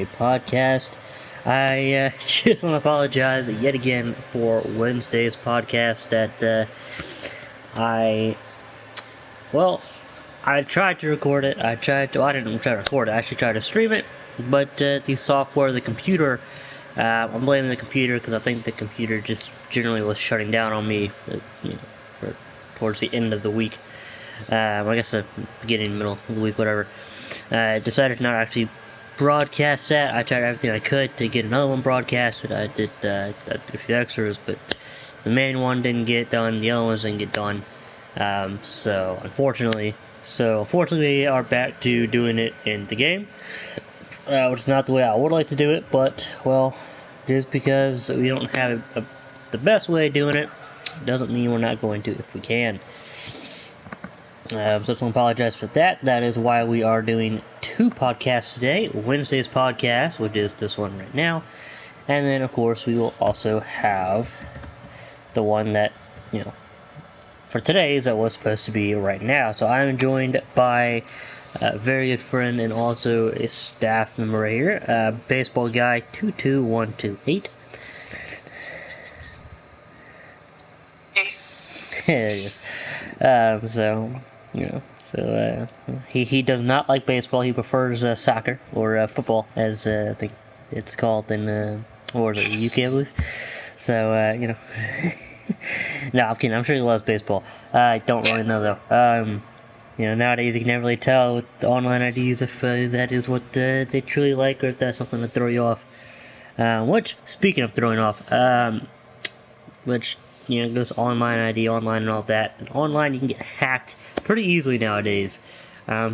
podcast. I just want to apologize yet again for Wednesday's podcast that I, well, I tried to record it. I didn't try to record it, I actually tried to stream it, but the software, the computer, I'm blaming the computer because I think the computer just generally was shutting down on me, for towards the end of the week. I guess the beginning, middle of the week, whatever. I decided to not actually broadcast that. I tried everything I could to get another one broadcasted. I did a few extras, but the main one didn't get done. The other ones didn't get done. So unfortunately, we are back to doing it in the game, which is not the way I would like to do it. But well, just because we don't have the best way of doing it, doesn't mean we're not going to if we can. So I just want to apologize for that. That is why we are doing two podcasts today. Wednesday's podcast, which is this one right now. And then, of course, we will also have the one that, for today's that was supposed to be right now. So I'm joined by a very good friend and also a staff member here, Baseball Guy 22128. He does not like baseball. He prefers soccer or football, as I think it's called in or is it UK, I believe. So no, I'm kidding. I'm sure he loves baseball. I don't really know though. Nowadays you can never really tell with the online IDs if that is what they truly like or if that's something to throw you off. Which, speaking of throwing off, goes online ID, online and all that. And online you can get hacked pretty easily nowadays.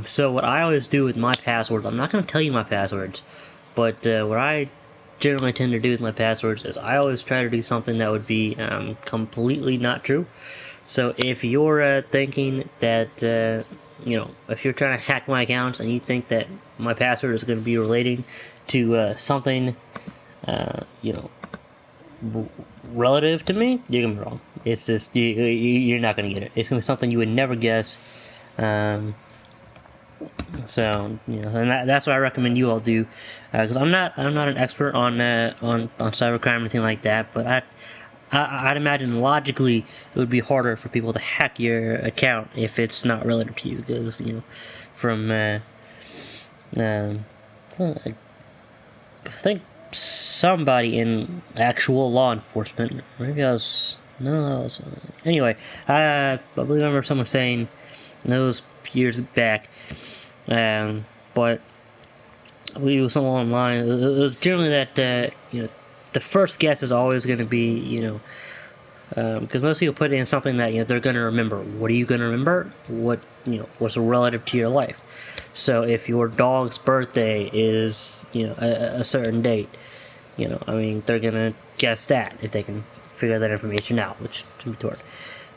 So what I always do with my passwords, I'm not going to tell you my passwords, but what I generally tend to do with my passwords is I always try to do something that would be completely not true. So if you're thinking that, if you're trying to hack my accounts and you think that my password is going to be relating to something, relative to me, you're gonna be wrong. It's just you're not gonna get it. It's gonna be something you would never guess. And that's what I recommend you all do, because I'm not an expert on cybercrime or anything like that. But I'd imagine logically it would be harder for people to hack your account if it's not relative to you, because from I think somebody in actual law enforcement. Maybe I was. Anyway, I remember someone saying those years back, but we was someone online. It was generally that the first guess is always going to be because most people put in something that they're going to remember. What are you going to remember? What's relative to your life? So if your dog's birthday is a certain date, they're gonna guess that if they can figure that information out, which can be hard.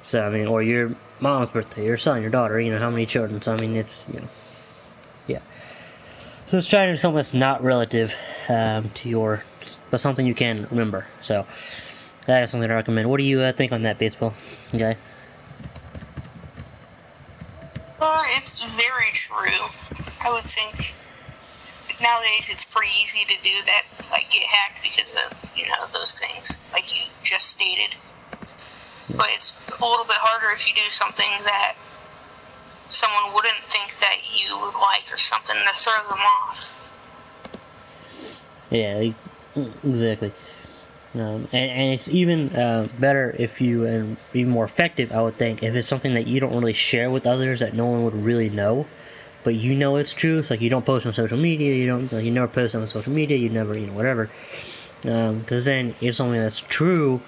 So or your mom's birthday, your son, your daughter, how many children. So it's yeah. So it's trying to do something that's not relative to but something you can remember. So that is something I recommend. What do you think on that, baseball guy? It's very true. I would think nowadays it's pretty easy to do that, like get hacked because of those things, like you just stated. But it's a little bit harder if you do something that someone wouldn't think that you would like or something to throw them off. Yeah, exactly. And it's even better if and even more effective, I would think, if it's something that you don't really share with others that no one would really know, but it's true. It's like you don't post on social media, you never post on social media, you never, whatever. Because then it's something that's true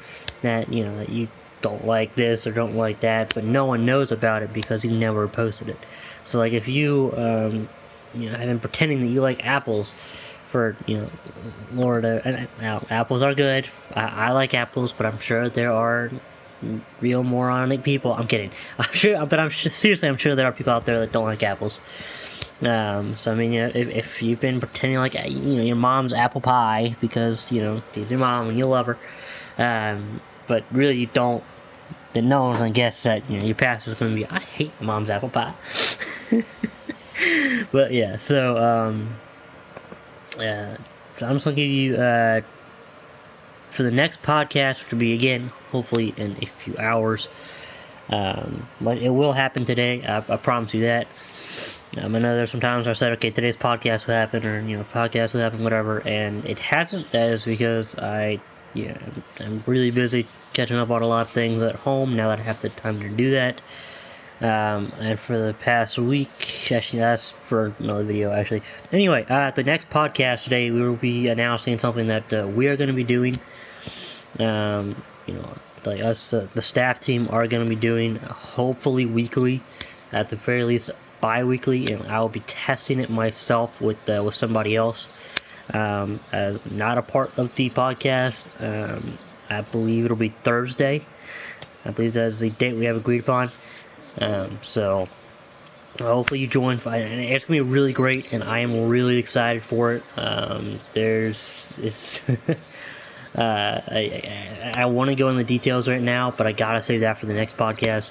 that, that you don't like this or don't like that, but no one knows about it because you never posted it. So like if you, have been pretending that you like apples, for Lord, now apples are good. I like apples, but I'm sure there are real moronic people. I'm kidding. Seriously, I'm sure there are people out there that don't like apples. If you've been pretending like your mom's apple pie because she's your mom and you love her, but really you don't, then no one's gonna guess that your pastor's gonna be, I hate my mom's apple pie. But yeah, so So I'm just gonna give you for the next podcast, which will be again hopefully in a few hours. But it will happen today. I promise you that. I know there's some times I said, okay, today's podcast will happen, or podcast will happen, whatever, and it hasn't. That is because I'm really busy catching up on a lot of things at home now that I have the time to do that. And for the past week, actually, that's for another video, actually. Anyway, the next podcast today, we will be announcing something that we are going to be doing. Like us, the staff team are going to be doing, hopefully weekly, at the very least bi-weekly, and I will be testing it myself with somebody else. As not a part of the podcast. I believe it'll be Thursday. I believe that's the date we have agreed upon. So hopefully you join. And it's gonna be really great, and I am really excited for it. I want to go into the details right now, but I gotta save that for the next podcast.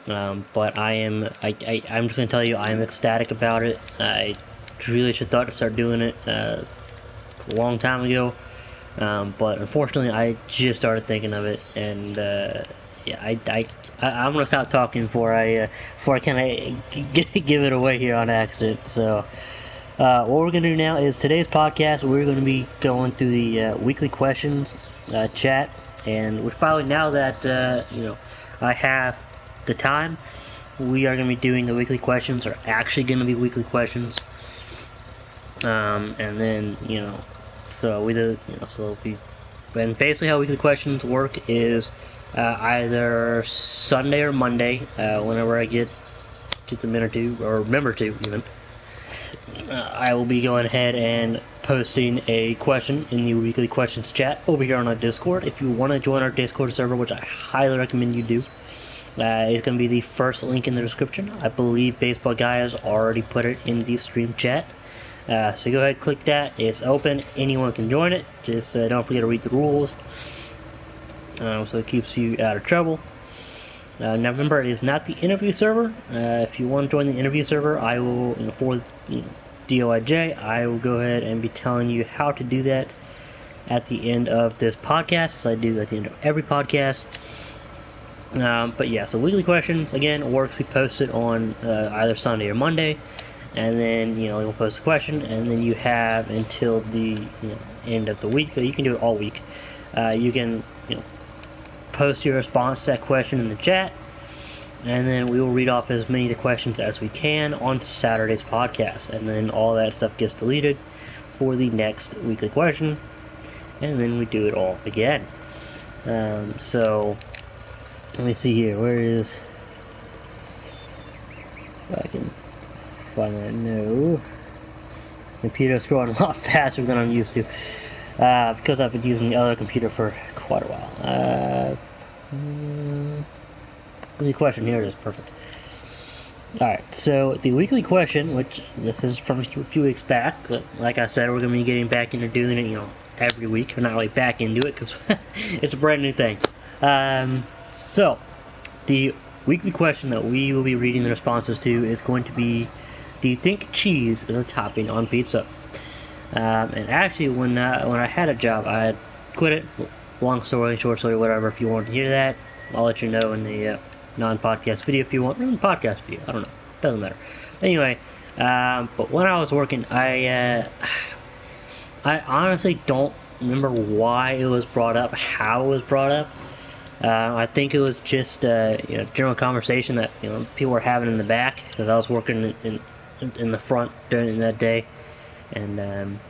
But I'm just gonna tell you, I am ecstatic about it. I really should thought to start doing it a long time ago, but unfortunately, I just started thinking of it, and I'm gonna stop talking before I kind of give it away here on accident. So, what we're gonna do now is today's podcast. We're gonna be going through the weekly questions chat, and which, by the way, now that I have the time, we are gonna be doing the weekly questions. Are actually gonna be weekly questions, and then so we do and basically how weekly questions work is either Sunday or Monday, whenever I get the minute to, or remember to even, I will be going ahead and posting a question in the weekly questions chat over here on our Discord. If you want to join our Discord server, which I highly recommend you do, it's going to be the first link in the description. I believe Baseball Guy has already put it in the stream chat. So go ahead, click that. It's open. Anyone can join it. Just don't forget to read the rules. So it keeps you out of trouble. Now remember, it is not the interview server. If you want to join the interview server, I will, for DOIJ, I will go ahead and be telling you how to do that at the end of this podcast, as I do at the end of every podcast. But yeah, so weekly questions, again, works. We post it on either Sunday or Monday, and then you'll post a question, and then you have until the end of the week. You can do it all week. You can post your response to that question in the chat, and then we will read off as many of the questions as we can on Saturday's podcast, and then all that stuff gets deleted for the next weekly question, and then we do it all again. So let me see here. Where is? If I can find that. No. Computer's scrolling a lot faster than I'm used to, because I've been using the other computer for quite a while. The question here is perfect. Alright, so the weekly question, which this is from a few weeks back, but like I said, we're going to be getting back into doing it, every week. We're not really back into it, because it's a brand new thing. So, the weekly question that we will be reading the responses to is going to be, do you think cheese is a topping on pizza? And actually, when I had a job, I had quit it. Long story, short story, whatever. If you want to hear that, I'll let you know in the non-podcast video if you want. Or in the podcast video, I don't know. Doesn't matter. Anyway, but when I was working, I honestly don't remember why it was brought up, how it was brought up. I think it was just general conversation that people were having in the back, because I was working in the front during that day, and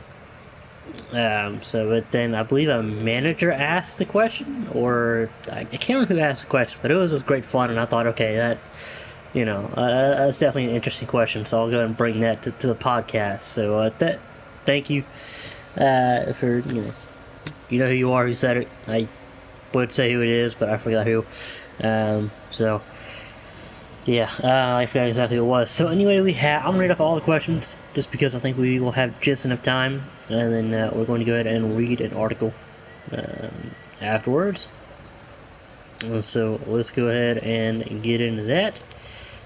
but then I believe a manager asked the question, or I can't remember who asked the question, but it was just great fun, and I thought, okay, that that's definitely an interesting question, so I'll go ahead and bring that to the podcast. So thank you for you know who you are, who said it. I would say who it is, but I forgot who. So yeah, I forgot exactly who it was. So anyway, I'm gonna read off all the questions just because I think we will have just enough time, and then we're going to go ahead and read an article afterwards. So let's go ahead and get into that.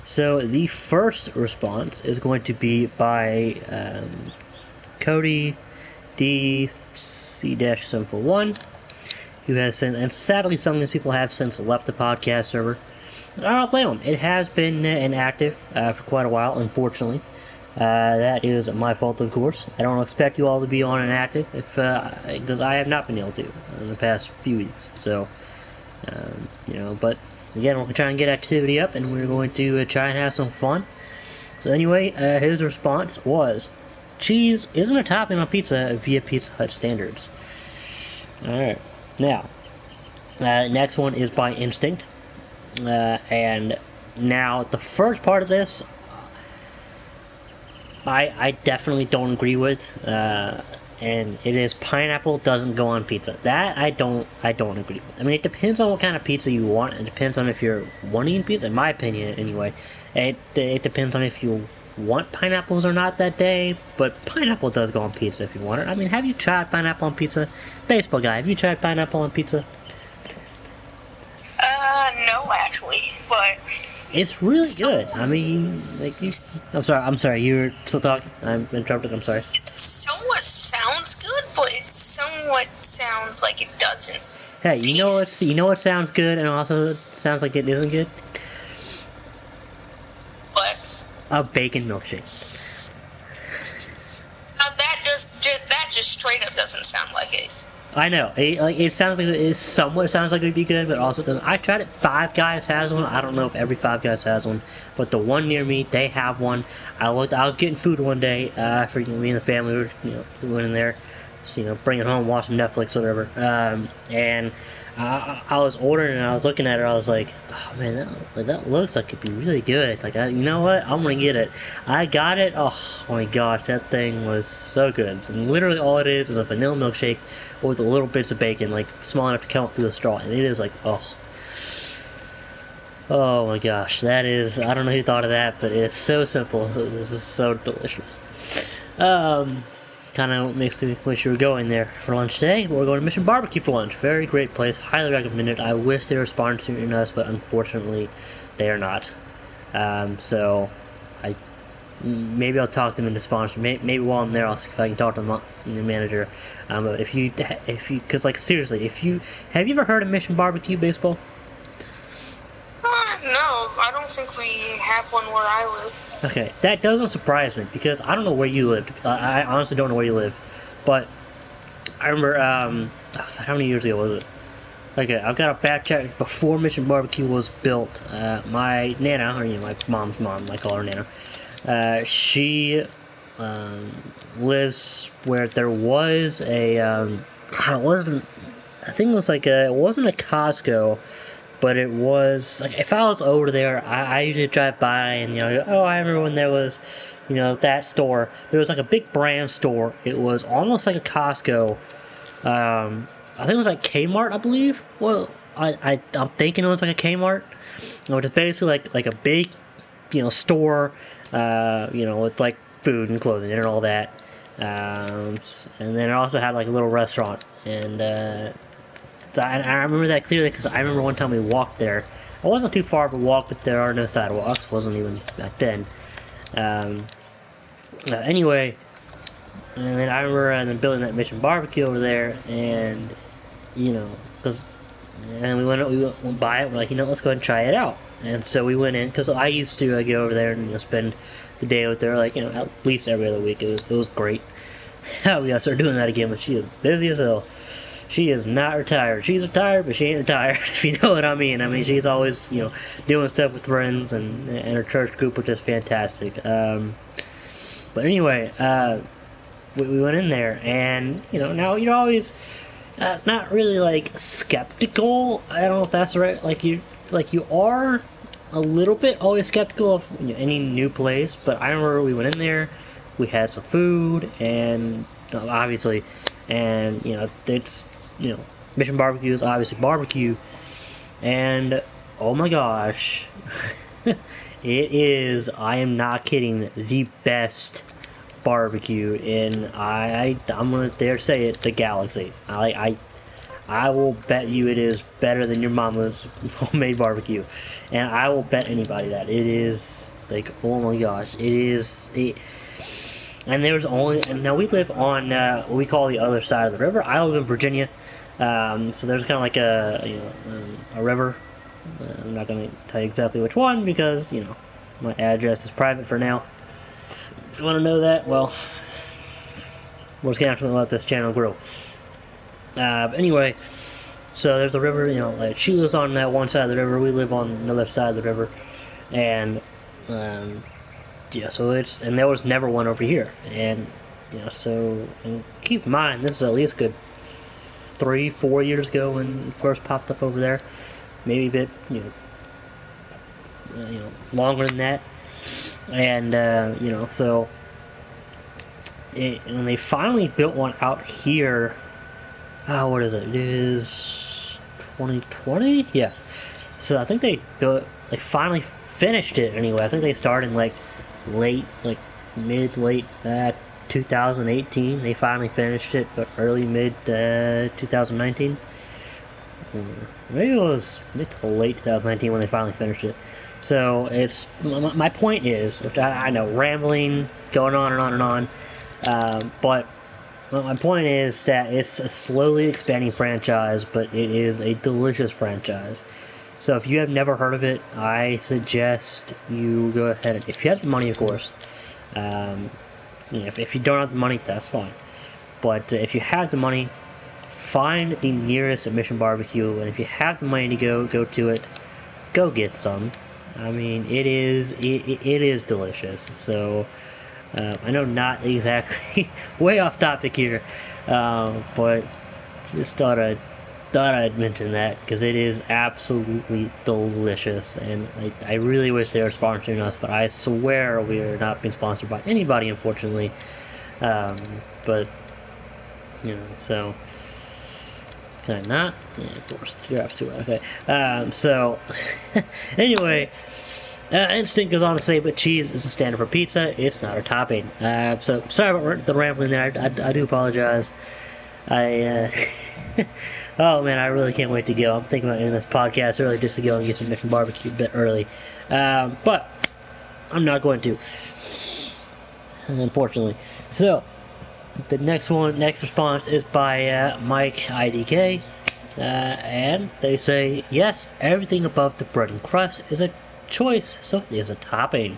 So the first response is going to be by Cody DC-741, who has since, and sadly some of these people have since left the podcast server. I don't blame them. It has been inactive for quite a while, unfortunately. That is my fault, of course. I don't expect you all to be on inactive, because I have not been able to in the past few weeks. So, but again, we're going to try and get activity up, and we're going to try and have some fun. So anyway, his response was, cheese isn't a topping on pizza via Pizza Hut standards. Alright, now, next one is by instinct. And now, the first part of this, I definitely don't agree with, and it is pineapple doesn't go on pizza. That I don't agree with. I mean, it depends on what kind of pizza you want. It depends on if you're wanting pizza, in my opinion, anyway. It depends on if you want pineapples or not that day, but pineapple does go on pizza if you want it. I mean, have you tried pineapple on pizza? Baseball guy, have you tried pineapple on pizza? No, actually, but it's really good. I mean, like, I'm sorry, you were still talking? I'm interrupted, I'm sorry. It somewhat sounds good, but it somewhat sounds like it doesn't. Hey, you know what sounds good and also sounds like it isn't good? What? A bacon milkshake. That just straight up doesn't sound like it. I know. It sounds like it somewhat sounds like it'd be good, but also doesn't. I tried it. Five Guys has one. I don't know if every Five Guys has one, but the one near me, they have one. I was getting food one day. For me and the family, we went in there, just, bring it home, watching Netflix, whatever. And I was ordering and I was looking at it. I was like, oh man, that looks like it'd be really good. Like, you know what? I'm gonna get it. I got it. Oh my gosh, that thing was so good. And literally all it is a vanilla milkshake with a little bits of bacon, like small enough to come through the straw, and it is like, oh my gosh, that is, I don't know who thought of that, but it's so simple. This is so delicious. Kind of makes me wish you were going there for lunch today, but we're going to Mission Barbecue for lunch. Very great place, highly recommended. I wish they were sponsoring us, but unfortunately, they are not. So, maybe I'll talk to them into sponsor. Maybe while I'm there, I'll see if I can talk to the manager. If you, cause like seriously, have you ever heard of Mission Barbecue Baseball? No, I don't think we have one where I live. Okay, that doesn't surprise me because I don't know where you lived. I honestly don't know where you live, but I remember how many years ago was it? Okay, I've got a back check before Mission Barbecue was built. My nana, or my mom's mom, I call her nana. She lives where there was a it wasn't. I think it was it wasn't a Costco, but it was like if I was over there, I usually drive by and I remember when there was, that store. There was like a big brand store. It was almost like a Costco. I think it was like Kmart, I believe. Well, I'm thinking it was like a Kmart, which is basically like a big, store, with like food and clothing and all that. And then it also had like a little restaurant. And I remember that clearly because I remember one time we walked there. It wasn't too far of a walk, but there are no sidewalks. It wasn't even back then. Anyway, and then I remember them building that Mission Barbecue over there, and and we went by it. We're like, let's go ahead and try it out. And so we went in because I used to go over there and spend the day out there, at least every other week. It was great. We gotta start doing that again, but she is busy as hell. She is not retired. She's retired, but she ain't retired, if you know what I mean. I mean, she's always, doing stuff with friends and her church group, which is fantastic. But anyway, we went in there, and, now you're always not really, skeptical. I don't know if that's right. You are a little bit always skeptical of any new place, but I remember we went in there, we had some food, and, obviously, and, it's, Mission Barbecue is obviously barbecue, and oh my gosh, it is, I am not kidding, the best barbecue in, I'm gonna dare say it, the galaxy. I will bet you it is better than your mama's homemade barbecue, and I will bet anybody that it is, oh my gosh, And there's only, and now we live on what we call the other side of the river. I live in Virginia, so there's kind of like a river. I'm not going to tell you exactly which one because my address is private for now. If you want to know that, well, we're just gonna have to let this channel grow. Anyway, so there's a river. Like she lives on that one side of the river. We live on another side of the river, and yeah, so and there was never one over here, and and keep in mind this is at least a good 3-4 years ago when it first popped up over there, maybe a bit longer than that, and so when they finally built one out here, what is it? It is 2020, yeah. So I think they finally finished it anyway. I think they started in late 2018. They finally finished it, but early mid 2019. Maybe it was mid to late 2019 when they finally finished it. So it's my point is, which I know, rambling, going on and on and on, but my point is that it's a slowly expanding franchise, but it is a delicious franchise. So if you have never heard of it, I suggest you go ahead and, if you have the money, of course. If you don't have the money, that's fine. But if you have the money, find the nearest Mission Barbecue, and if you have the money to go to it, go get some. I mean, it is delicious. So I know not exactly way off topic here, but just thought I'd mention that because it is absolutely delicious, and I really wish they were sponsoring us, but I swear we are not being sponsored by anybody, unfortunately. But so can I not? Yeah, of course, you're up to it. Okay. So anyway. Instinct goes on to say, but cheese is a standard for pizza. It's not a topping. So sorry about the rambling there. I do apologize. Oh man, I really can't wait to go. I'm thinking about ending this podcast early just to go and get some Mission Barbecue a bit early. But I'm not going to, unfortunately. So the next response is by Mike IDK, and they say, yes, everything above the bread and crust is a choice, so it is a topping.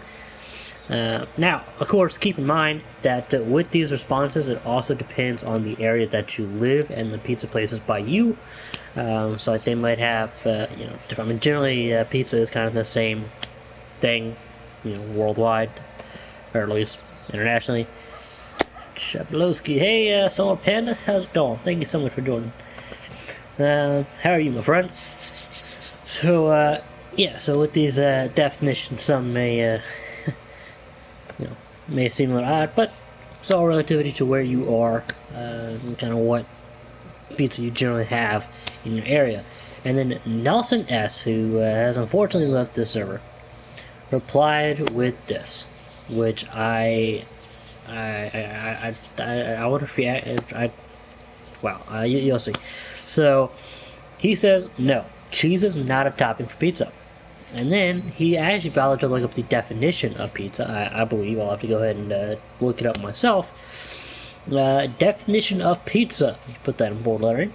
Now, of course, keep in mind that with these responses, it also depends on the area that you live and the pizza places by you. So like they might have, different. I mean, generally, pizza is kind of the same thing, worldwide, or at least internationally. Shablowski, hey, Solar Panda, how's it going? Thank you so much for joining. How are you, my friend? So, yeah, so with these definitions, some may, may seem a little odd, but it's all relativity to where you are, and kind of what pizza you generally have in your area. And then Nelson S., who has unfortunately left this server, replied with this, which I wonder if you'll see. So he says, no, cheese is not a topping for pizza. And then he actually bothered to look up the definition of pizza. I believe I'll have to go ahead and look it up myself. Definition of pizza, put that in bold lettering.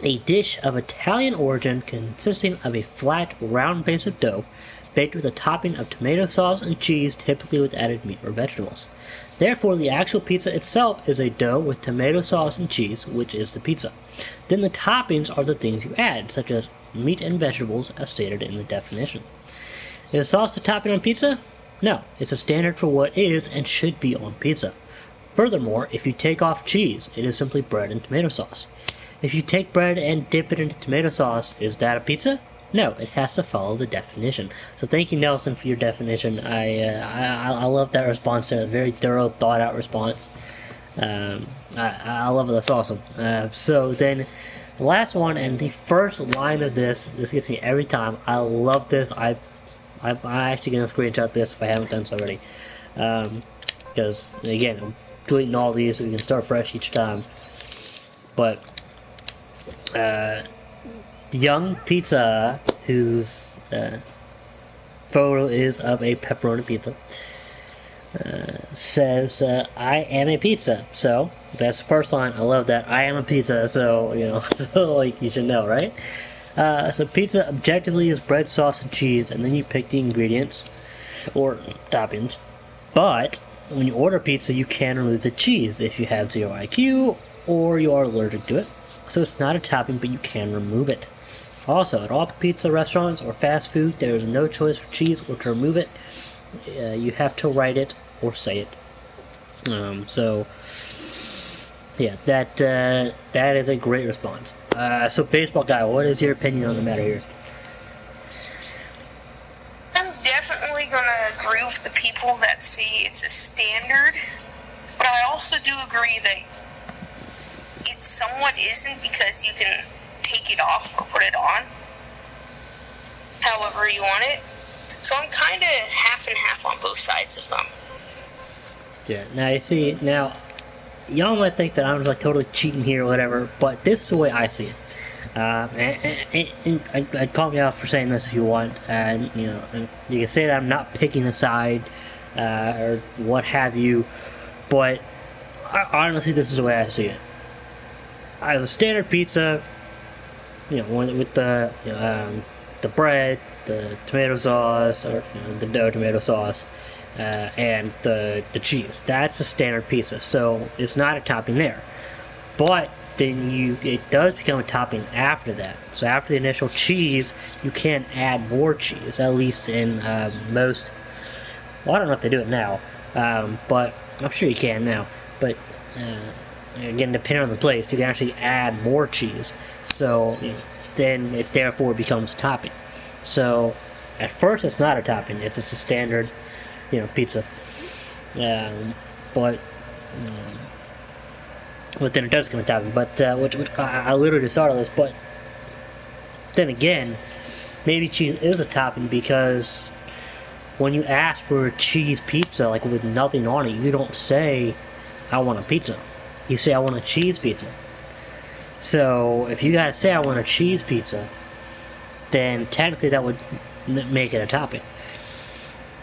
A dish of Italian origin consisting of a flat, round base of dough, baked with a topping of tomato sauce and cheese, typically with added meat or vegetables. Therefore, the actual pizza itself is a dough with tomato sauce and cheese, which is the pizza. Then the toppings are the things you add, such as meat and vegetables, as stated in the definition. Is sauce a topping on pizza? No, it's a standard for what is and should be on pizza. Furthermore, if you take off cheese, it is simply bread and tomato sauce. If you take bread and dip it into tomato sauce, is that a pizza? No, it has to follow the definition. So thank you, Nelson, for your definition. I love that response there. A very thorough, thought-out response. I love it. That's awesome. So then, the last one and the first line of this gets me every time. I love this. I'm actually going to screenshot this if I haven't done so already. Because, again, I'm deleting all these so we can start fresh each time. But, Young Pizza, whose photo is of a pepperoni pizza, says, I am a pizza. So, that's the first line. I love that. I am a pizza, so, like, you should know, right? So pizza objectively is bread, sauce, and cheese, and then you pick the ingredients, or toppings. But, when you order pizza, you can remove the cheese if you have 0 IQ, or you are allergic to it. So it's not a topping, but you can remove it. Also, at all pizza restaurants or fast food, there is no choice for cheese or to remove it. You have to write it or say it. So, yeah, that is a great response. So, baseball guy, what is your opinion on the matter here? I'm definitely gonna agree with the people that say it's a standard, but I also do agree that it somewhat isn't, because you can take it off or put it on however you want it. So I'm kind of half and half on both sides of them. Yeah, now you see, y'all might think that I'm like totally cheating here or whatever, but this is the way I see it. And I'd call me out for saying this if you want, and you can say that I'm not picking a side, or what have you, but honestly, this is the way I see it. As a standard pizza, with the bread, the tomato sauce, or the dough tomato sauce, and the cheese. That's a standard pizza, so it's not a topping there. But then it does become a topping after that. So after the initial cheese, you can add more cheese, at least in most. Well, I don't know if they do it now, but I'm sure you can now. But again, depending on the place, you can actually add more cheese. So then it therefore becomes topping. So at first it's not a topping; it's just a standard, pizza. But then it does become a topping. But which I literally just thought of this. But then again, maybe cheese is a topping, because when you ask for a cheese pizza, like with nothing on it, you don't say, I want a pizza. You say, I want a cheese pizza. So if you gotta say, I want a cheese pizza, then technically that would make it a topping.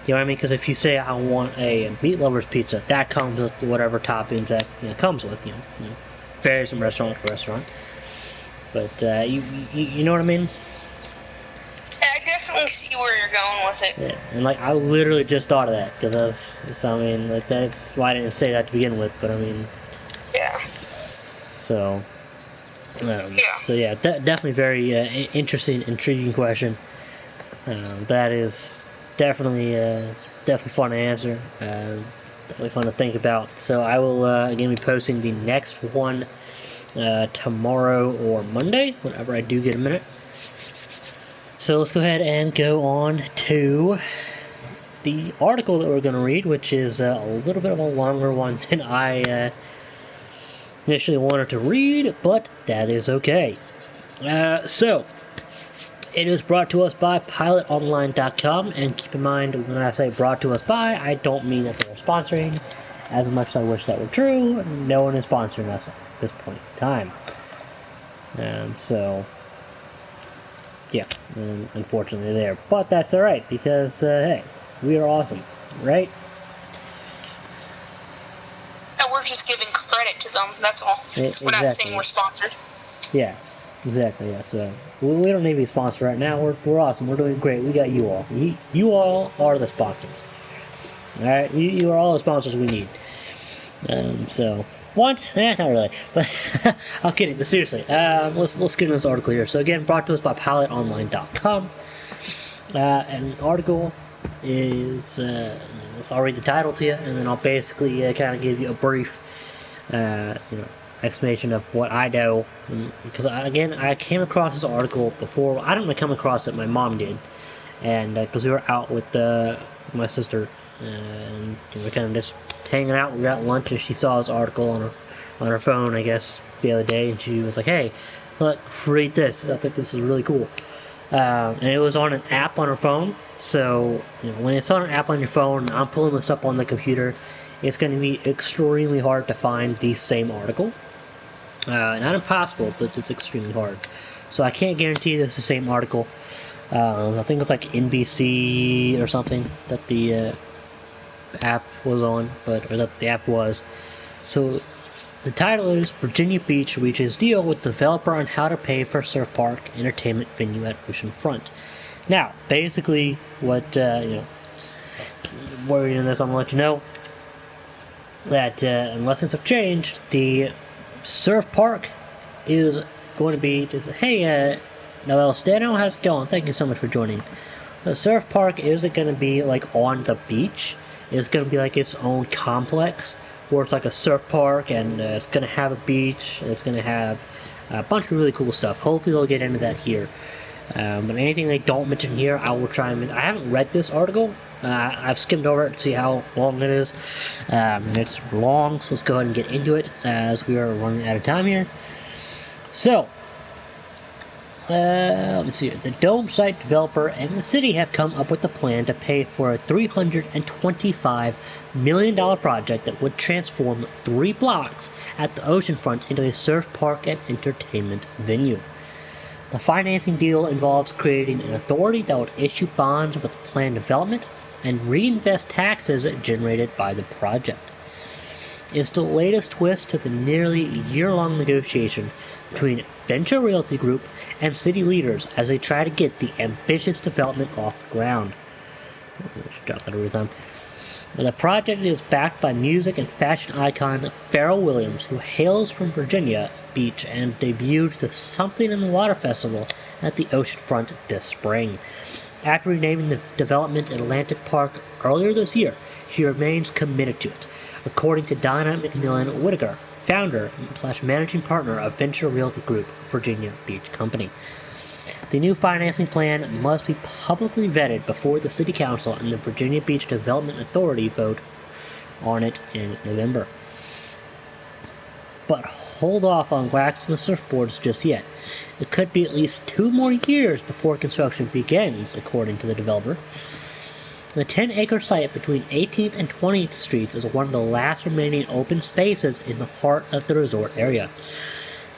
You know what I mean? Because if you say, I want a meat lover's pizza, that comes with whatever toppings that comes with. Varies from restaurant to restaurant. But you know what I mean? I definitely see where you're going with it. Yeah, and I literally just thought of that, because that's why I didn't say that to begin with. But yeah. So, Yeah. So yeah, definitely very interesting, intriguing question. That is definitely fun to answer. Definitely fun to think about. So I will again be posting the next one tomorrow or Monday, whenever I do get a minute. So let's go ahead and go on to the article that we're going to read, which is a little bit of a longer one than I initially wanted to read, but that is okay. So, it is brought to us by pilotonline.com, and keep in mind, when I say brought to us by, I don't mean that they're sponsoring. As much as I wish that were true, no one is sponsoring us at this point in time. So, yeah, unfortunately there. But that's alright, because, hey, we are awesome, right? And we're just giving credit to them, that's all. We're not saying we're sponsored. Yeah, exactly, yeah. So, we don't need to be sponsored right now. We're awesome. We're doing great. We got you all. You all are the sponsors. Alright? You are all the sponsors we need. So... What? Not really. But I'm kidding. But seriously, let's get into this article here. So again, brought to us by pilotonline.com. And the article is, I'll read the title to you, and then I'll basically kind of give you a brief, explanation of what I know. Because again, I came across this article before. I didn't come across it. My mom did, and because we were out with my sister. And we were kind of just hanging out. We were at lunch, and she saw this article on her phone, I guess, the other day, and she was like, "Hey, look, read this. I think this is really cool." And it was on an app on her phone. So when it's on an app on your phone, I'm pulling this up on the computer. It's going to be extremely hard to find the same article. Not impossible, but it's extremely hard. So I can't guarantee this is the same article. I think it's like NBC or something that the app was on, or that the app was. So the title is Virginia Beach reaches deal with developer on how to pay for surf park entertainment venue at oceanfront. Now, basically, what we're in this, I'm gonna let you know that unless things have changed, the surf park is going to be just, hey, Noel Stano, how's it going? Thank you so much for joining. The surf park isn't going to be like on the beach. It's going to be like its own complex where it's like a surf park, and it's going to have a beach. It's going to have a bunch of really cool stuff. Hopefully they'll get into that here. But anything they don't mention here, I will try and... I haven't read this article. I've skimmed over it to see how long it is. And it's long, so let's go ahead and get into it as we are running out of time here. So, let's see. The Dome site developer and the city have come up with a plan to pay for a $325 million project that would transform 3 blocks at the oceanfront into a surf park and entertainment venue. The financing deal involves creating an authority that would issue bonds with planned development and reinvest taxes generated by the project. It's the latest twist to the nearly year-long negotiation between Venture Realty Group and city leaders as they try to get the ambitious development off the ground. The project is backed by music and fashion icon Pharrell Williams, who hails from Virginia Beach and debuted the Something in the Water Festival at the oceanfront this spring. After renaming the development Atlantic Park earlier this year, she remains committed to it, according to Donna McMillan Whitaker, founder/managing partner of Venture Realty Group, Virginia Beach Company. The new financing plan must be publicly vetted before the City Council and the Virginia Beach Development Authority vote on it in November. But hold off on waxing the surfboards just yet. It could be at least 2 more years before construction begins, according to the developer. The 10-acre site between 18th and 20th Streets is one of the last remaining open spaces in the heart of the resort area.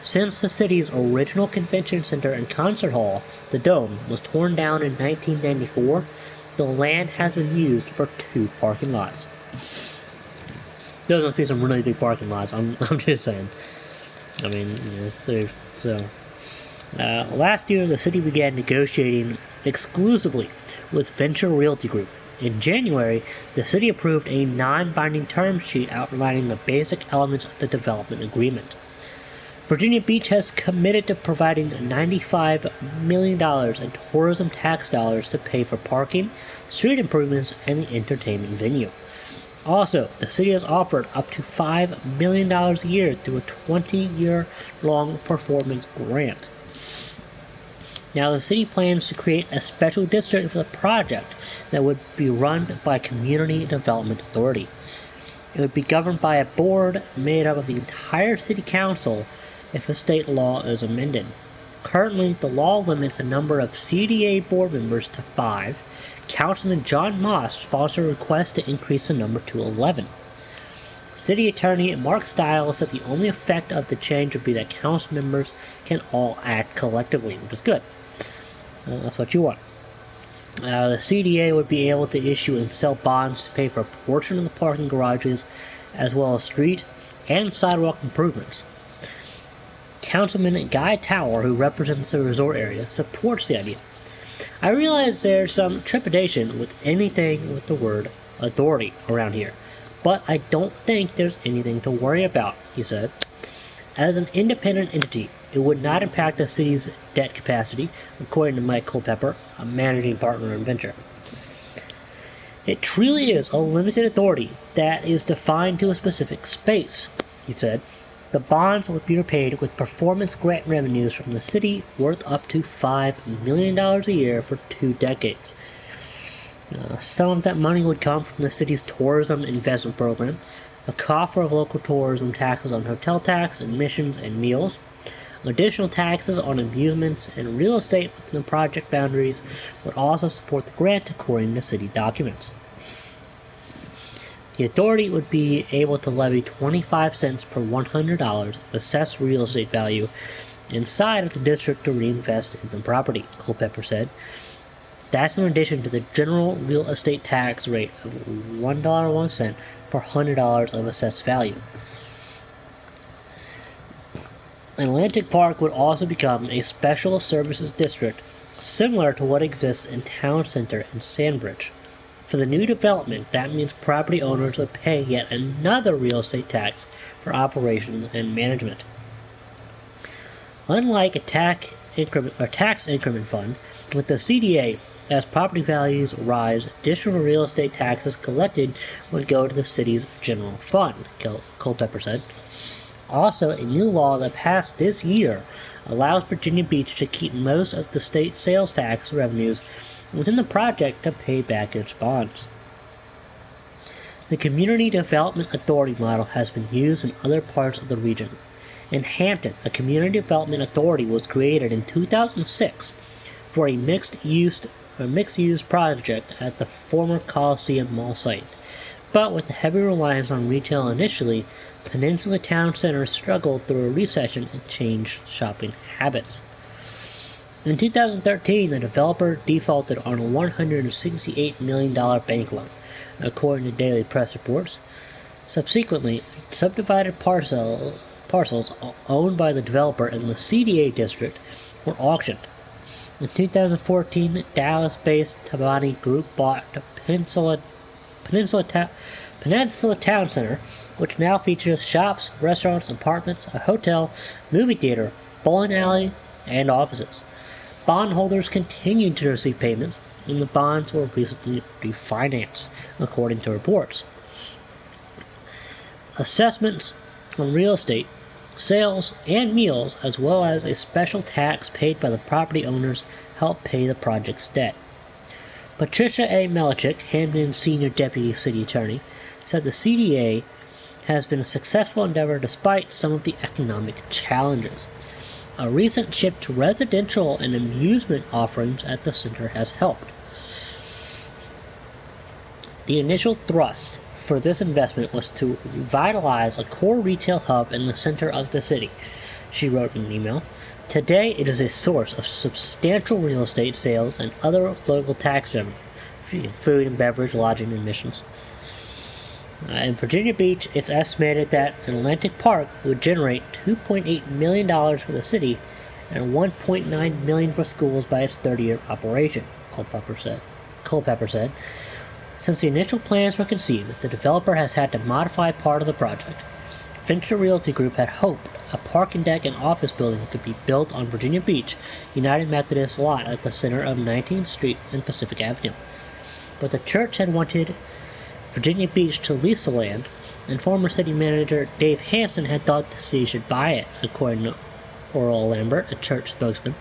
Since the city's original convention center and concert hall, the Dome, was torn down in 1994, the land has been used for 2 parking lots. Those must be some really big parking lots, I'm just saying. I mean, last year the city began negotiating exclusively with Venture Realty Group. In January, the city approved a non-binding term sheet outlining the basic elements of the development agreement. Virginia Beach has committed to providing $95 million in tourism tax dollars to pay for parking, street improvements, and the entertainment venue. Also, the city has offered up to $5 million a year through a 20-year-long performance grant. Now, the city plans to create a special district for the project that would be run by a Community Development Authority. It would be governed by a board made up of the entire city council if a state law is amended. Currently, the law limits the number of CDA board members to 5. Councilman John Moss sponsored a request to increase the number to 11. City Attorney Mark Stiles said the only effect of the change would be that council members can all act collectively, which is good. That's what you want. The CDA would be able to issue and sell bonds to pay for a portion of the parking garages, as well as street and sidewalk improvements. Councilman Guy Tower, who represents the resort area, supports the idea. I realize there's some trepidation with anything with the word authority around here, but I don't think there's anything to worry about, he said. As an independent entity, it would not impact the city's debt capacity, according to Mike Culpepper, a managing partner in Venture. It truly is a limited authority that is defined to a specific space, he said. The bonds would be repaid with performance grant revenues from the city worth up to $5 million a year for 2 decades. Some of that money would come from the city's tourism investment program, a coffer of local tourism taxes on hotel tax, admissions, and meals. Additional taxes on amusements and real estate within the project boundaries would also support the grant, according to city documents. The authority would be able to levy 25 cents per $100 of assessed real estate value inside of the district to reinvest in the property, Culpepper said. That's in addition to the general real estate tax rate of $1.01 per $100 of assessed value. Atlantic Park would also become a special services district similar to what exists in Town Center and Sandbridge. For the new development, that means property owners would pay yet another real estate tax for operations and management. Unlike a tax increment fund, with the CDA, as property values rise, additional real estate taxes collected would go to the city's general fund, Culpepper said. Also, a new law that passed this year allows Virginia Beach to keep most of the state sales tax revenues within the project to pay back its bonds. The Community Development Authority model has been used in other parts of the region. In Hampton, a Community Development Authority was created in 2006 for a mixed-use project at the former Coliseum Mall site. But with the heavy reliance on retail initially, Peninsula Town Center struggled through a recession and changed shopping habits. In 2013, the developer defaulted on a $168 million bank loan, according to daily press reports. Subsequently, subdivided parcels owned by the developer in the CDA district were auctioned. In 2014, Dallas-based Tabani Group bought the Peninsula Town Center, which now features shops, restaurants, apartments, a hotel, movie theater, bowling alley, and offices. Bondholders continued to receive payments, and the bonds were recently refinanced, according to reports. Assessments on real estate, sales, and meals, as well as a special tax paid by the property owners, helped pay the project's debt. Patricia A. Melichik, Hamden's senior deputy city attorney, said the CDA has been a successful endeavor despite some of the economic challenges. A recent shift to residential and amusement offerings at the center has helped. The initial thrust for this investment was to revitalize a core retail hub in the center of the city, she wrote in an email. Today, it is a source of substantial real estate sales and other local tax revenue, food and beverage, lodging, and admissions. In Virginia Beach, it's estimated that Atlantic Park would generate $2.8 million for the city and $1.9 million for schools by its 30-year operation, Culpepper said. Since the initial plans were conceived, the developer has had to modify part of the project. Venture Realty Group had hoped a parking deck and office building could be built on Virginia Beach United Methodist lot at the center of 19th Street and Pacific Avenue. But the church had wanted Virginia Beach to lease the land, and former city manager Dave Hansen had thought the city should buy it, according to Oral Lambert, a church spokesman.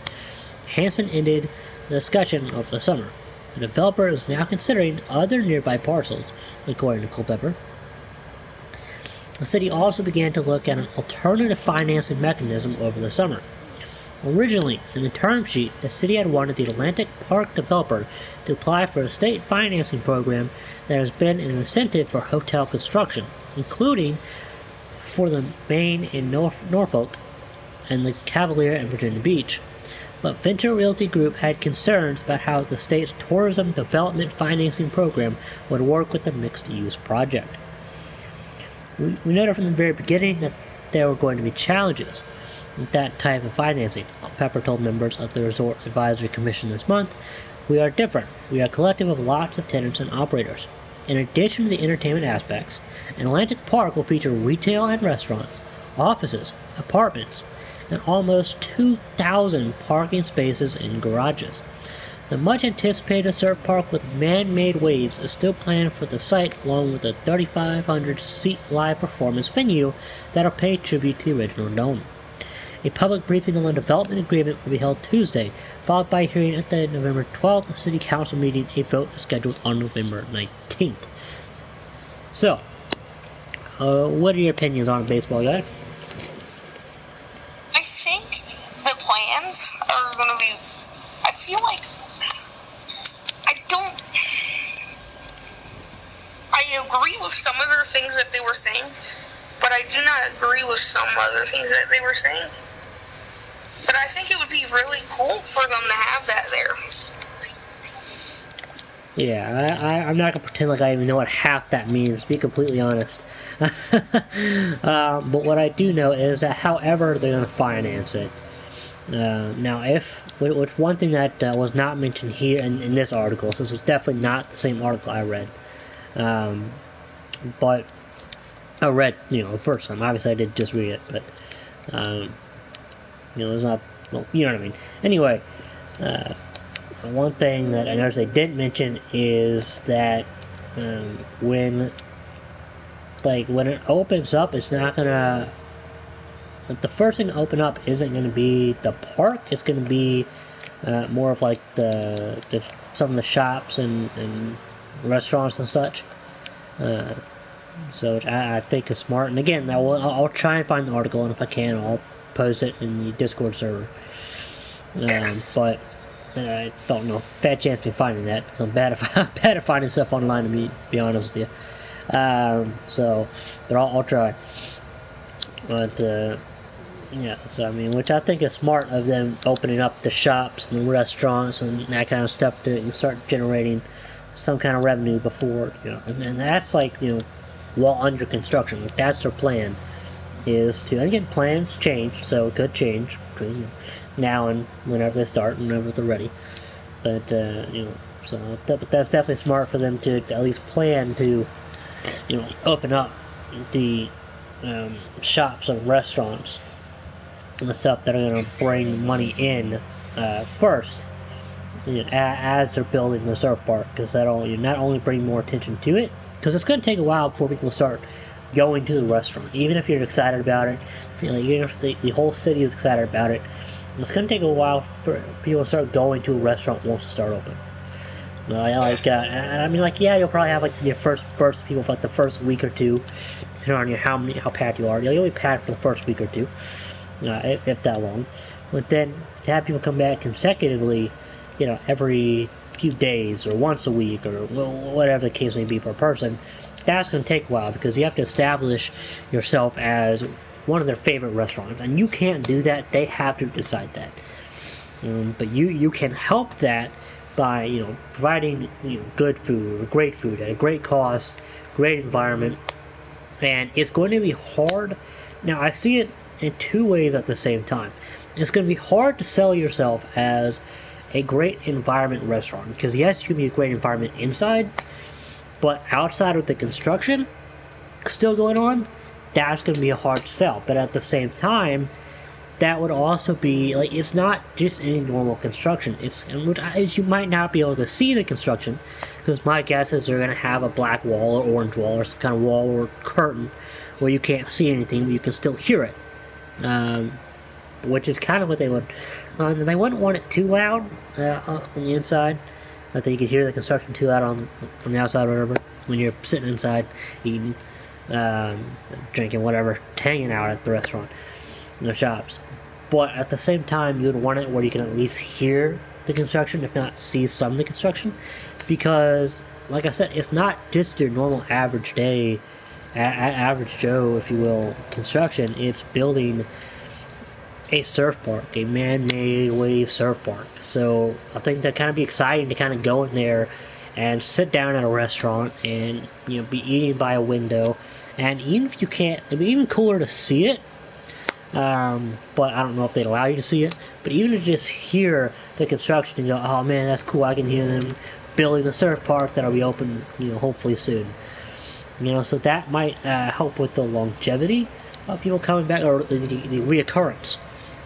Hansen ended the discussion over the summer. The developer is now considering other nearby parcels, according to Culpepper. The city also began to look at an alternative financing mechanism over the summer. Originally, in the term sheet, the city had wanted the Atlantic Park developer to apply for a state financing program that has been an incentive for hotel construction, including for the Maine in Norfolk and the Cavalier in Virginia Beach. But Venture Realty Group had concerns about how the state's tourism development financing program would work with the mixed-use project. We noted from the very beginning that there were going to be challenges with that type of financing. Pepper told members of the Resort Advisory Commission this month, "We are different. We are a collective of lots of tenants and operators. In addition to the entertainment aspects, Atlantic Park will feature retail and restaurants, offices, apartments, and almost 2,000 parking spaces and garages. The much-anticipated surf park with man-made waves is still planned for the site, along with a 3,500-seat live performance venue that will pay tribute to the original dome. A public briefing on the development agreement will be held Tuesday, followed by a hearing at the November 12th City Council meeting. A vote is scheduled on November 19th. So, what are your opinions on baseball, guy? I think the plans are going to be, I feel like, I agree with some of the things that they were saying, but I do not agree with some other things that they were saying. But I think it would be really cool for them to have that there. Yeah, I'm not gonna pretend like I even know what half that means, to be completely honest. But what I do know is that however they're gonna finance it. Now, which one thing that was not mentioned here in this article, so this was definitely not the same article I read, but I read, the first time. Obviously, I did just read it, but there's not, well, you know what I mean. Anyway, one thing that I noticed they didn't mention is that when it opens up, it's not gonna. The first thing to open up isn't going to be the park. It's going to be more of like some of the shops and restaurants and such. So which I think is smart. And again, I'll try and find the article, and if I can, I'll post it in the Discord server. But I don't know. Bad chance of me finding that. So I'm bad at finding stuff online, to be honest with you. But I'll try. But yeah, so I mean, which I think is smart of them opening up the shops and the restaurants and that kind of stuff to start generating some kind of revenue before, and that's like, well under construction. Like, that's their plan, is to, and again, plans change, so it could change between now and whenever they start, whenever they're ready. But, but that's definitely smart for them to at least plan to, open up the shops and restaurants and the stuff that are going to bring money in first, as they're building the surf park, because that'll not only bring more attention to it, because it's going to take a while before people start going to the restaurant. Even if you're excited about it, even if the whole city is excited about it, it's going to take a while for people to start going to a restaurant once it start open. I mean, yeah, you'll probably have like your first burst of people for like the first week or two, depending on how packed you are. You'll be packed for the first week or two. If that long. But then to have people come back consecutively, every few days or once a week or whatever the case may be per person, that's going to take a while, because you have to establish yourself as one of their favorite restaurants, and you can't do that. They have to decide that. But you can help that by providing good food or great food at a great cost, great environment, and it's going to be hard. Now I see it in two ways at the same time. It's going to be hard to sell yourself as a great environment restaurant, because yes, you can be a great environment inside, but outside of the construction still going on, that's going to be a hard sell. But at the same time, that would also be it's not just any normal construction. You might not be able to see the construction, because my guess is they're going to have a black wall or orange wall or some kind of wall or curtain where you can't see anything, but you can still hear it. Which is kind of what they would. They wouldn't want it too loud on the inside, that you could hear the construction too loud from the outside or whatever, when you're sitting inside eating, drinking, whatever, hanging out at the restaurant, in the shops. But at the same time, you would want it where you can at least hear the construction, if not see some of the construction, because, like I said, it's not just your normal average day, average Joe, if you will, construction. It's building a surf park, a man-made wave surf park. So I think that'd kind of be exciting to kind of go in there and sit down at a restaurant and be eating by a window. And even if you can't, it'd be even cooler to see it. But I don't know if they'd allow you to see it. But even to just hear the construction and go, oh man, that's cool. I can hear them building the surf park that'll be open, hopefully soon. So that might help with the longevity of people coming back, or the reoccurrence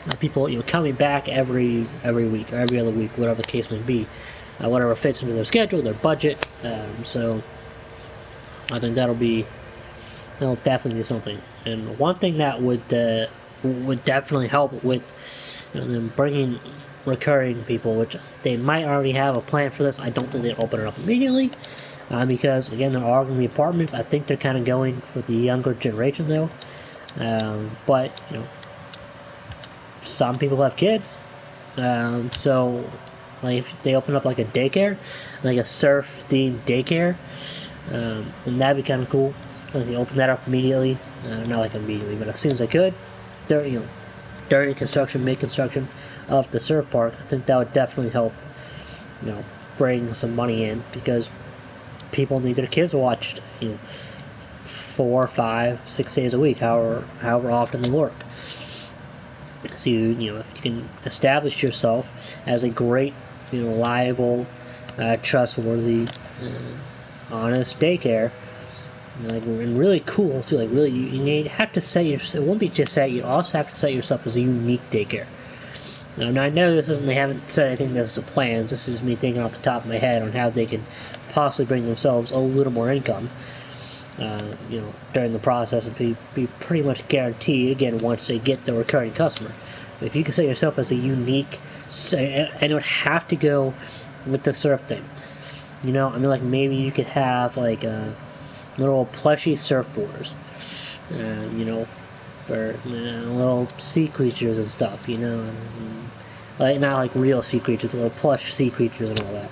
of people coming back every week or every other week, whatever the case may be, whatever fits into their schedule, their budget. So I think that'll definitely be something. And one thing that would definitely help with them bringing recurring people, which they might already have a plan for this. I don't think they'd open it up immediately. Because again, there are going to be apartments. I think they're kind of going for the younger generation though. But some people have kids, so if they open up like a daycare, like a surf themed daycare, and that'd be kind of cool. They open that up immediately, not immediately, but as soon as they could, during construction, mid-construction of the surf park. I think that would definitely help, bring some money in because people need their kids watched, 4, 5, 6 days a week, however often they work. So if you can establish yourself as a great, reliable, trustworthy, honest daycare, and really cool too. Like really, you have to set yourself. It won't be just that. You also have to set yourself as a unique daycare. Now I know this isn't. They haven't said anything. This is the plans. This is me thinking off the top of my head on how they can possibly bring themselves a little more income. During the process, and be pretty much guaranteed again once they get the recurring customer. If you can set yourself as a unique, and it would have to go with the surf thing. Like maybe you could have like little plushy surfboards, for little sea creatures and stuff, like not like real sea creatures, little plush sea creatures and all that.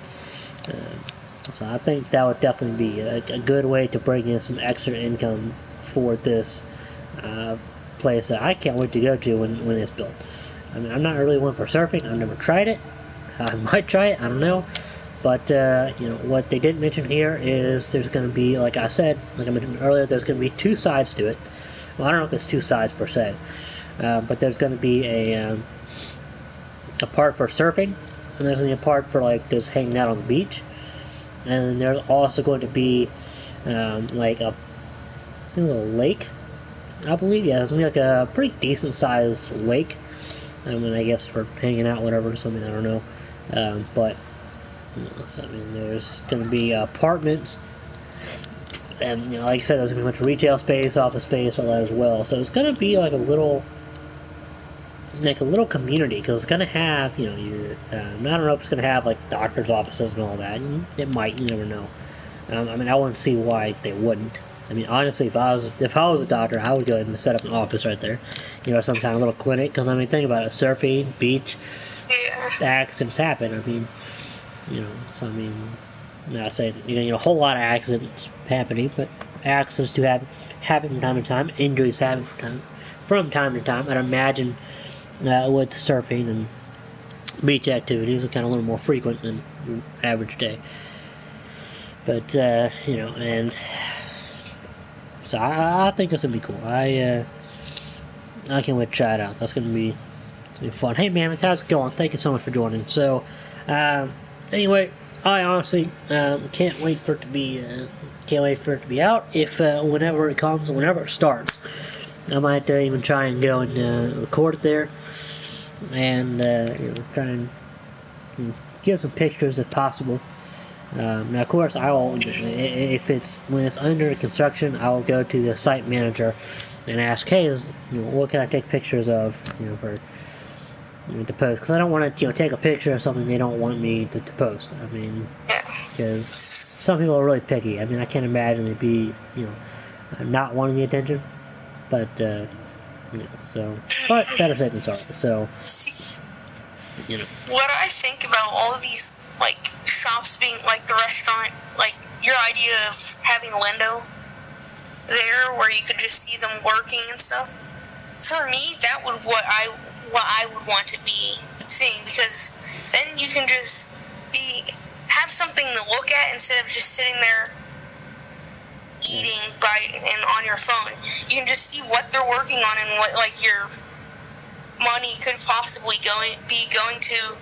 So I think that would definitely be a good way to bring in some extra income for this place that I can't wait to go to when it's built. I mean, I'm not really one for surfing. I've never tried it. I might try it. I don't know. But, what they didn't mention here is there's going to be, like I mentioned earlier, there's going to be 2 sides to it. Well, I don't know if it's 2 sides per se. But there's going to be a part for surfing. And there's going to be a part for, just hanging out on the beach. And there's also going to be, like a lake, I believe. Yeah, there's going to be like a pretty decent-sized lake. I guess for hanging out, whatever, something, I don't know. But, there's going to be apartments. And, like I said, there's going to be a bunch of retail space, office space, all that as well. So it's going to be like a little community, because it's going to have, I don't know if it's going to have, doctor's offices and all that. And it might, you never know. I wouldn't see why they wouldn't. Honestly, if I was a doctor, I would go ahead and set up an office right there. Some kind of little clinic, because, think about it, surfing, beach, accidents happen. Not saying, a whole lot of accidents happening, but accidents do happen from time to time. Injuries happen from time to time. I'd imagine with surfing and beach activities are kind of a little more frequent than your average day. But, and so I think this would be cool. I can't wait to try it out. That's going to be fun. Hey, man, how's it going? Thank you so much for joining. So, anyway, I honestly can't wait for it to be out. If whenever it comes, whenever it starts, I might even try and go and record it there, and try and give some pictures if possible. Now, of course, I will. When it's under construction, I will go to the site manager and ask, hey, what can I take pictures of, for to post? Because I don't want to, take a picture of something they don't want me to post. Because some people are really picky. I can't imagine they'd be, not wanting the attention. But, but better safe than sorry. So, What I think about all of these, shops being, the restaurant, your idea of having a window there where you could just see them working and stuff, for me, that would what I would want to be seeing, because then you can just have something to look at instead of just sitting there eating and on your phone. You can just see what they're working on and what your money could possibly be going to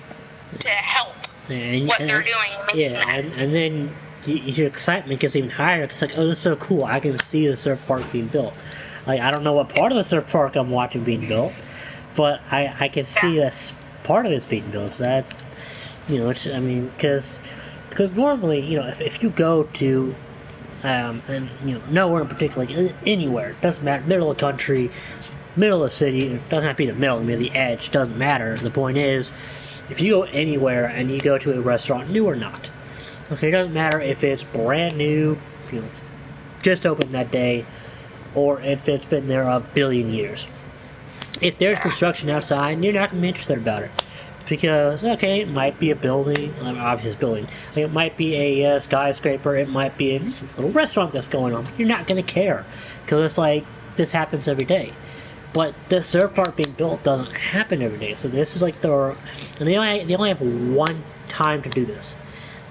help what they're doing. And then your excitement gets even higher. It's oh, this is so cool. I can see the surf park being built. I don't know what part of the surf park I'm watching being built, but I can see this part of it's being built. So that, because normally, if you go to, and nowhere in particular, anywhere, it doesn't matter, middle of the country, middle of the city, it doesn't have to be the middle, maybe the edge, doesn't matter. The point is, if you go anywhere and you go to a restaurant, new or not, okay, it doesn't matter if it's brand new, just opened that day, or if it's been there a billion years. If there's construction outside, you're not going to be interested about it. Because, okay, it might be a building, obviously it's a building, it might be a skyscraper, it might be a little restaurant that's going on, you're not going to care. Because it's this happens every day. But the surf park being built doesn't happen every day. So this is and they only have one time to do this.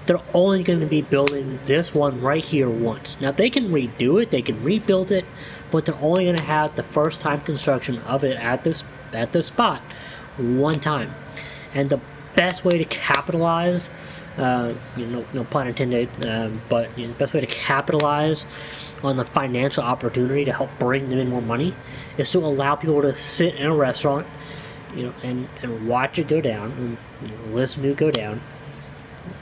they're only going to be building this one right here once. Now they can redo it, they can rebuild it, but they're only going to have the first time construction of it at this spot one time. And the best way to capitalize, no pun intended, but the best way to capitalize on the financial opportunity to help bring them in more money is to allow people to sit in a restaurant, and watch it go down, and listen to it go down.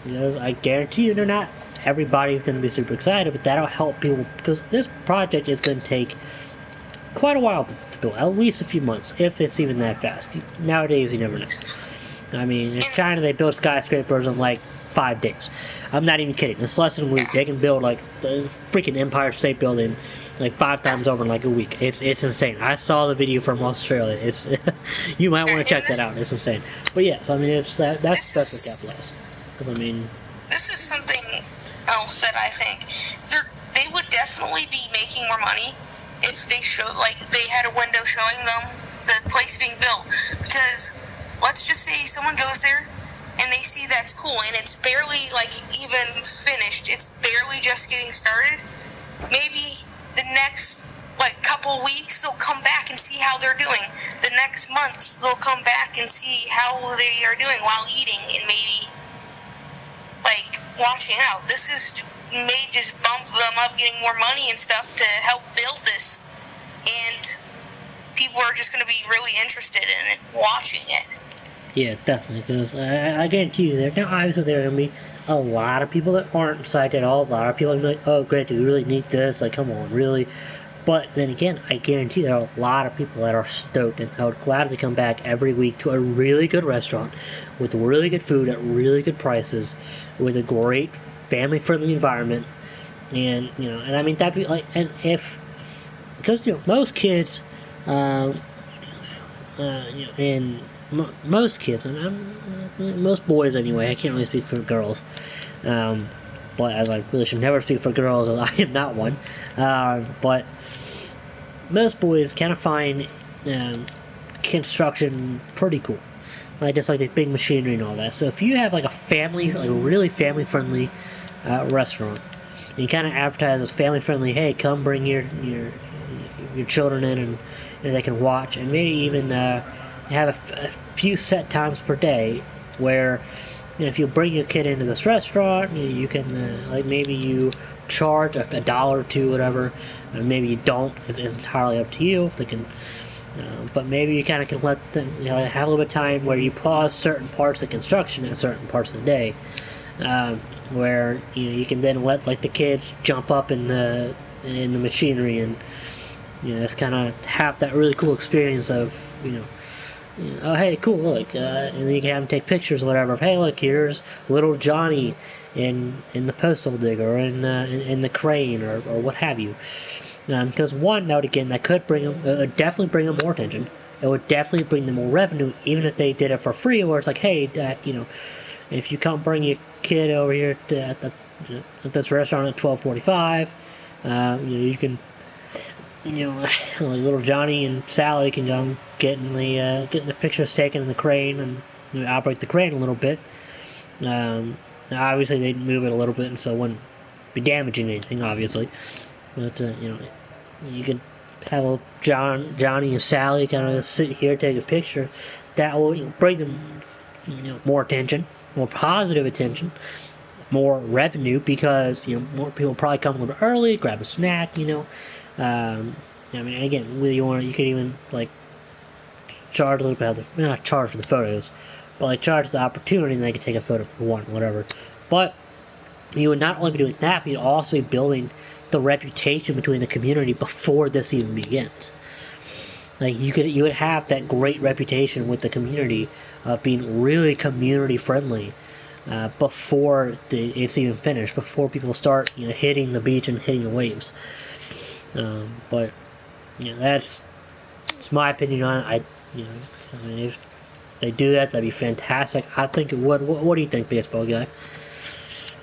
I guarantee you, everybody's going to be super excited, but that'll help people, because this project is going to take quite a while to build, at least a few months, if it's even that fast. Nowadays, you never know. I mean, in China, they build skyscrapers in like 5 days. I'm not even kidding. It's less than a week. They can build like the freaking Empire State Building like 5 times over in like a week. It's insane. I saw the video from Australia. It's you might want to check that out. It's insane. But yeah, so I mean, that's what capitalize. Because I mean, this is something else that I think they would definitely be making more money if they showed, like, they had a window showing them the place being built. Because let's just say someone goes there and they see that's cool and it's barely like even finished. It's barely just getting started. Maybe the next like couple weeks they'll come back and see how they're doing. The next month they'll come back and see how they are doing while eating and maybe like watching out. This may just bump them up, getting more money and stuff to help build this, and people are just going to be really interested in it, watching it. Yeah, definitely, because I guarantee you, there are going to be a lot of people that aren't excited at all. A lot of people are going to be like, oh, great, do we really need this? Like, come on, really? But then again, I guarantee there are a lot of people that are stoked and are glad to come back every week to a really good restaurant with really good food at really good prices, with a great family-friendly environment, and I mean that'd be like, and if, because most kids, and most kids, and most boys anyway. I can't really speak for girls, but as I really should never speak for girls, as I am not one. But most boys kind of find construction pretty cool. Like, just like the big machinery and all that. So if you have like a family, like a really family-friendly restaurant, and you kind of advertise as family-friendly, hey, come bring your children in, and they can watch, and maybe even have a few set times per day where, if you bring your kid into this restaurant, you can like maybe you charge a dollar or two, whatever, and maybe you don't. It's entirely up to you. They can. But maybe you kind of can let them have a little bit of time where you pause certain parts of construction at certain parts of the day, where you can then let like the kids jump up in the machinery, and just kind of have that really cool experience of oh hey, cool, look, and then you can have them take pictures or whatever of, hey, look, here's little Johnny in the postal digger, or in the crane, or what have you. Because that could bring them, definitely bring them more attention. It would definitely bring them more revenue, even if they did it for free. Where it's like, hey, if you come bring your kid over here at this restaurant at 12:45, you can, like little Johnny and Sally can come getting the pictures taken in the crane, and operate the crane a little bit. Obviously, they'd move it a little bit, and so it wouldn't be damaging anything, obviously. But you could have a Johnny and Sally kind of sit here, take a picture. That will bring them, more attention, more positive attention, more revenue, because more people probably come a little early, grab a snack. I mean, again, whether you could even like charge a little bit, not charge for the photos, but like charge the opportunity, and they could take a photo for one, whatever. But you would not only be doing that, but you'd also be building the reputation between the community before this even begins. Like, you would have that great reputation with the community of being really community friendly before it's even finished, before people start hitting the beach and hitting the waves. But that's my opinion on it. I mean, if they do that, that'd be fantastic. I think it would. What do you think, baseball guy?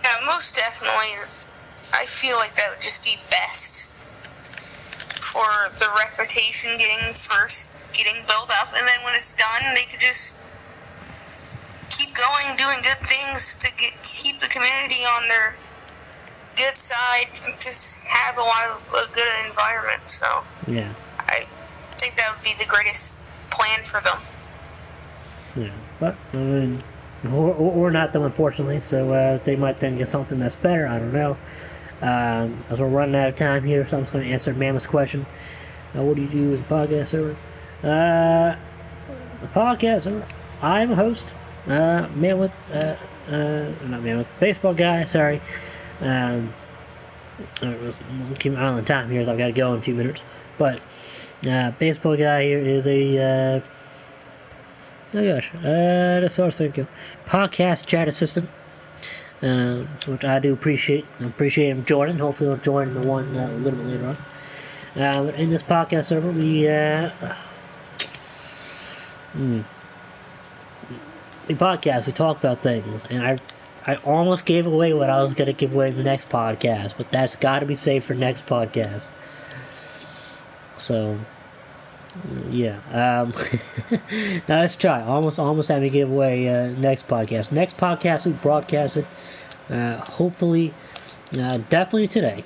Yeah, most definitely. I feel like that would just be best for the reputation getting built up, and then when it's done, they could just keep going, doing good things to keep the community on their good side, and just have a good environment. So yeah, I think that would be the greatest plan for them. yeah. But I mean, we're not them, unfortunately. So they might then get something that's better. I don't know. As we're running out of time here, so I'm just going to answer Mammoth's question. What do you do with the podcast server? The podcast server, I'm a host. Mammoth, not Mammoth, baseball guy, sorry. Keep an eye on the time here, as I've got to go in a few minutes. But, baseball guy here is a, that's what I was thinking. Podcast chat assistant. Which I do appreciate. I appreciate him joining. Hopefully he'll join the one a little bit later on. In this podcast server, we podcast. We talk about things, and I almost gave away what I was going to give away in the next podcast, but that's got to be saved for next podcast. So, yeah. Now let's try. Almost had me give away next podcast. Next podcast we broadcasted. Hopefully, definitely today.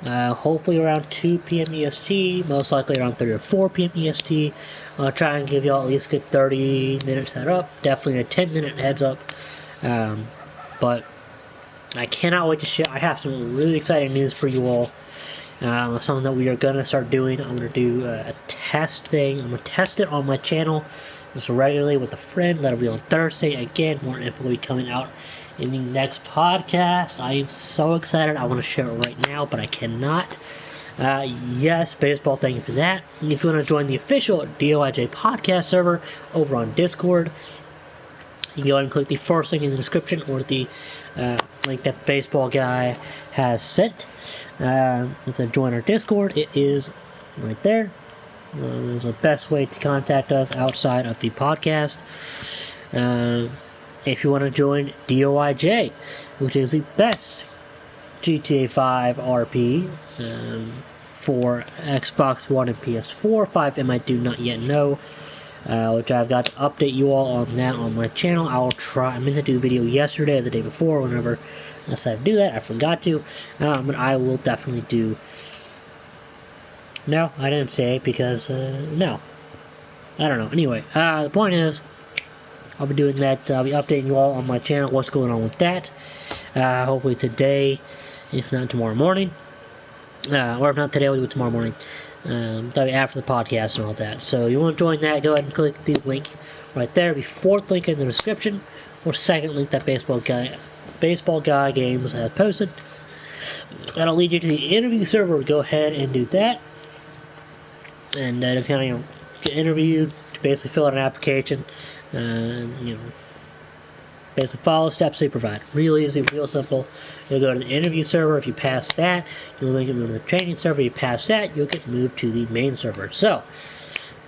Hopefully around 2 p.m. EST, most likely around 3 or 4 p.m. EST. I'll try and give y'all at least a good 30 minutes head up. Definitely a 10-minute heads up. But I cannot wait to share. I have some really exciting news for you all. Something that we are going to start doing. I'm going to do a test thing. I'm going to test it on my channel just regularly with a friend. That'll be on Thursday. Again, more info will be coming out in the next podcast. I am so excited. I want to share it right now, but I cannot. Yes, baseball, thank you for that. And if you want to join the official DOIJ podcast server over on Discord, you can go ahead and click the first link in the description or the link that baseball guy has sent. To join our Discord, it is right there. It's the best way to contact us outside of the podcast. If you want to join DOIJ, which is the best GTA 5 RP for Xbox One and PS4, 5M I do not yet know, which I've got to update you all on that on my channel. I meant to do a video yesterday or the day before, whenever I decided to do that. I forgot to, but I will definitely do. No, I didn't say it because, no. I don't know. Anyway, the point is, I'll be doing that. I'll be updating you all on my channel what's going on with that. Hopefully today, if not tomorrow morning. Or if not today, we'll do it tomorrow morning. After the podcast and all that. So you want to join that, go ahead and click the link right there. The fourth link in the description, or second link that Baseball Guy Games has posted. That'll lead you to the interview server. Go ahead and do that. And just kind of, get interviewed, basically fill out an application. Basically follow steps they provide. Real easy, real simple. You'll go to the interview server. If you pass that, you'll then get moved to the training server. If you pass that, you'll get moved to the main server. So,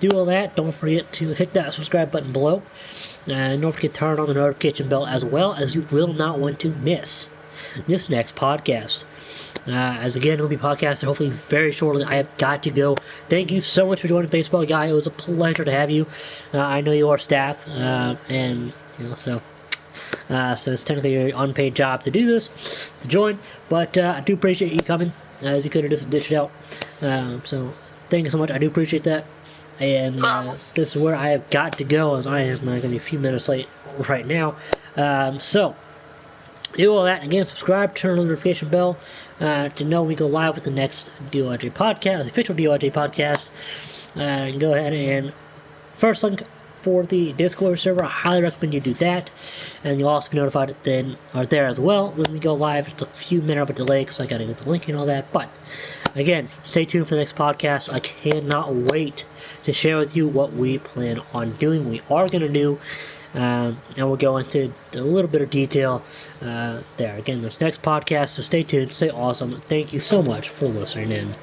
do all that. Don't forget to hit that subscribe button below. And don't forget to turn on the notification bell, as well as you will not want to miss this next podcast. As again, it will be podcasted hopefully very shortly. I have got to go. Thank you so much for joining Baseball Guy. It was a pleasure to have you. I know you are staff, and so it's technically your unpaid job to do this, to join. But I do appreciate you coming, as you could have just ditched out. So thank you so much. I do appreciate that. And this is where I have got to go, as I am going to be a few minutes late right now. So do all that. Again, subscribe, turn on the notification bell to know when we go live with the next DOIJ podcast, the official DOIJ podcast. Go ahead and first link for the Discord server. I highly recommend you do that. And you'll also be notified then, or there as well, when we go live. It's a few minutes of a delay because I got to get the link and all that. But again, stay tuned for the next podcast. I cannot wait to share with you what we plan on doing. We are going to do. And we'll go into a little bit of detail there. Again, this next podcast, so stay tuned, stay awesome. Thank you so much for listening in.